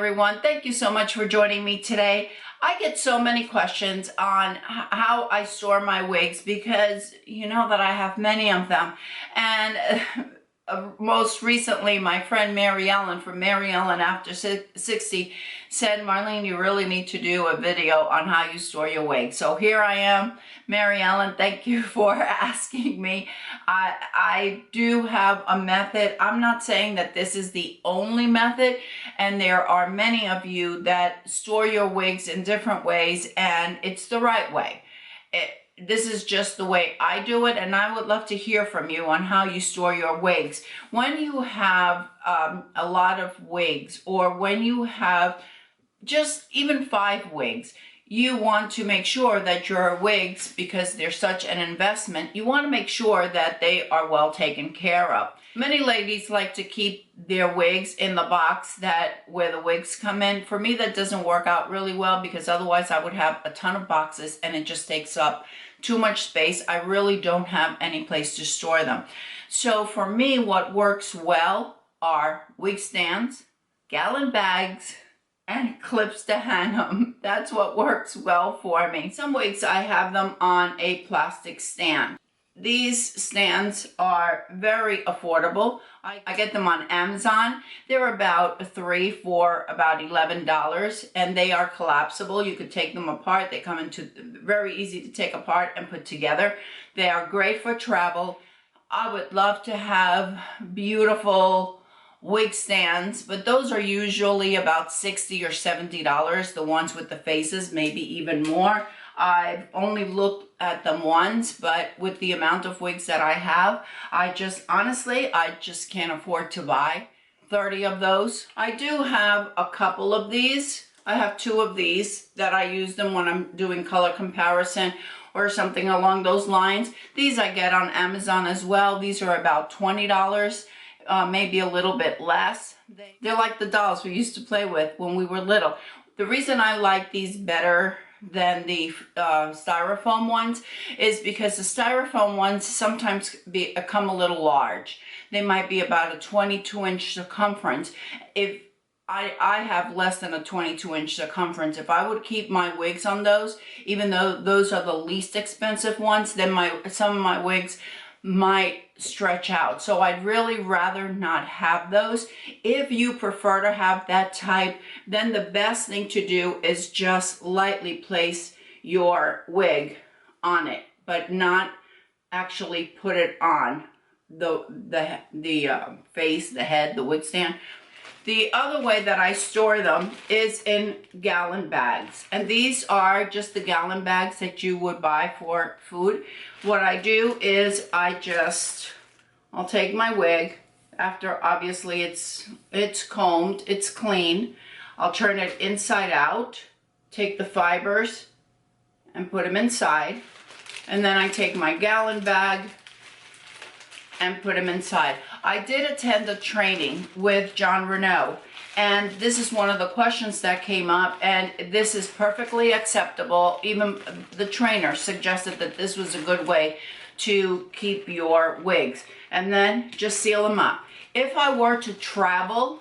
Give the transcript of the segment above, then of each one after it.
Everyone, thank you so much for joining me today. I get so many questions on how I store my wigs because you know that I have many of them. And most recently, my friend Mary Ellen from Mary Ellen After 60 said, Marlene, you really need to do a video on how you store your wigs. So here I am. Mary Ellen, thank you for asking me. I do have a method. I'm not saying that this is the only method, and there are many of you that store your wigs in different ways, and it's the right way. This is just the way I do it, and I would love to hear from you on how you store your wigs. When you have a lot of wigs, or when you have just even 5 wigs, you want to make sure that your wigs, because they're such an investment, you want to make sure that they are well taken care of. Many ladies like to keep their wigs in the box where the wigs come in. For me, that doesn't work out really well because otherwise I would have a ton of boxes and it just takes up too much space. I really don't have any place to store them. So for me, what works well are wig stands, gallon bags, and clips to hang them. That's what works well for me. Some wigs, I have them on a plastic stand. These stands are very affordable. I get them on Amazon. They're about 3 for about $11, and they are collapsible. You could take them apart. They come into very easy to take apart and put together. They are great for travel. I would love to have beautiful wig stands, but those are usually about $60 or $70, the ones with the faces, maybe even more. I've only looked at them once, but with the amount of wigs that I have, honestly, I just can't afford to buy 30 of those. I do have a couple of these. I have 2 of these that I use them when I'm doing color comparison or something along those lines. These I get on Amazon as well. These are about $20. Maybe a little bit less. They're like the dolls we used to play with when we were little. The reason I like these better than the styrofoam ones is because the styrofoam ones sometimes become a little large. They might be about a 22-inch circumference. If I have less than a 22-inch circumference. If I would keep my wigs on those, even though those are the least expensive ones, then some of my wigs might stretch out. So I'd really rather not have those. If you prefer to have that type, then the best thing to do is just lightly place your wig on it, but not actually put it on the face, the head, the wig stand. The other way that I store them is in gallon bags. And these are just the gallon bags that you would buy for food. What I do is I'll take my wig after obviously it's combed, it's clean. I'll turn it inside out, take the fibers and put them inside. And then I take my gallon bag and put them inside. I did attend a training with John Renault, and this is one of the questions that came up, and this is perfectly acceptable. Even the trainer suggested that this was a good way to keep your wigs, and then just seal them up. If I were to travel,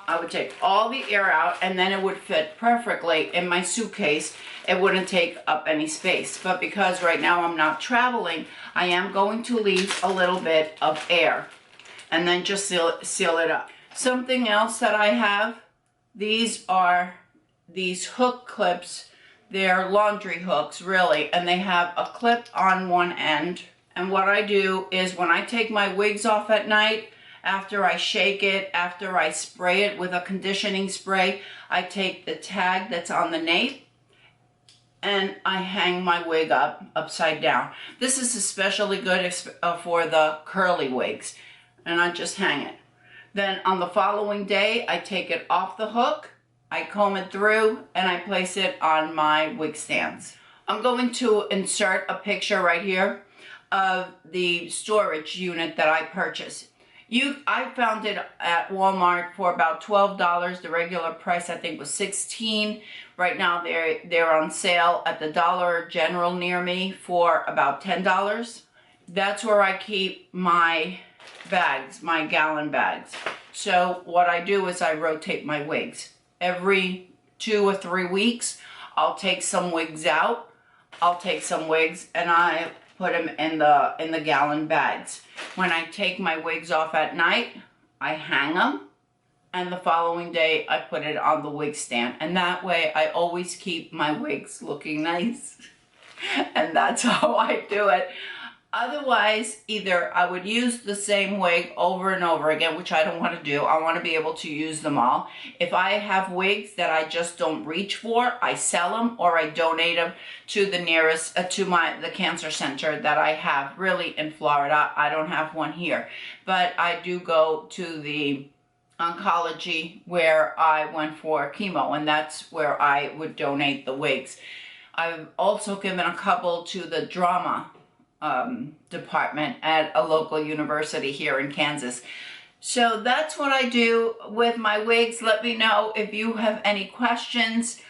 I would take all the air out and then it would fit perfectly in my suitcase. It wouldn't take up any space. But because right now I'm not traveling, I am going to leave a little bit of air and then just seal it up. Something else that I have, these are these hook clips. They're laundry hooks really, and they have a clip on one end. And what I do is when I take my wigs off at night, after I shake it, after I spray it with a conditioning spray, I take the tag that's on the nape and I hang my wig upside down. This is especially good for the curly wigs, and I just hang it. Then on the following day, I take it off the hook, I comb it through, and I place it on my wig stands. I'm going to insert a picture right here of the storage unit that I purchased. I found it at Walmart for about $12. The regular price I think was $16. Right now they're on sale at the Dollar General near me for about $10. That's where I keep my bags, my gallon bags. So what I do is I rotate my wigs. every 2 or 3 weeks, I'll take some wigs out. I'll take some wigs and I put them in the gallon bags. When I take my wigs off at night, I hang them, and the following day I put it on the wig stand. And that way I always keep my wigs looking nice. And that's how I do it. Otherwise, either I would use the same wig over and over again, which I don't want to do. I want to be able to use them all. If I have wigs that I just don't reach for, I sell them or I donate them to the nearest, the cancer center that I have really in Florida. I don't have one here, but I do go to the oncology where I went for chemo, and that's where I would donate the wigs. I've also given a couple to the drama department at a local university here in Kansas. So that's what I do with my wigs. Let me know if you have any questions.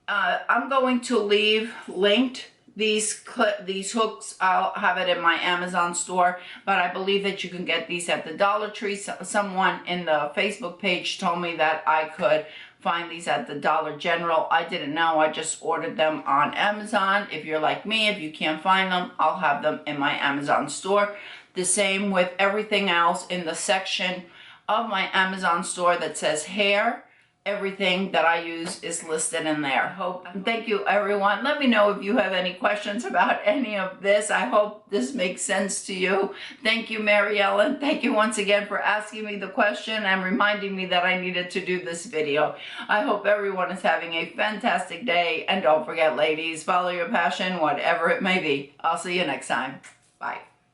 I'm going to leave linked these hooks. I'll have it in my Amazon store, but I believe that you can get these at the Dollar Tree. Someone in the Facebook page told me that I could find these at the Dollar General. I didn't know. I just ordered them on Amazon. If you're like me, if you can't find them, I'll have them in my Amazon store. The same with everything else in the section of my Amazon store that says hair. Everything that I use is listed in there. Thank you, everyone. Let me know if you have any questions about any of this. I hope this makes sense to you. Thank you, Mary Ellen. Thank you once again for asking me the question and reminding me that I needed to do this video. I hope everyone is having a fantastic day. And don't forget, ladies, follow your passion, whatever it may be. I'll see you next time. Bye.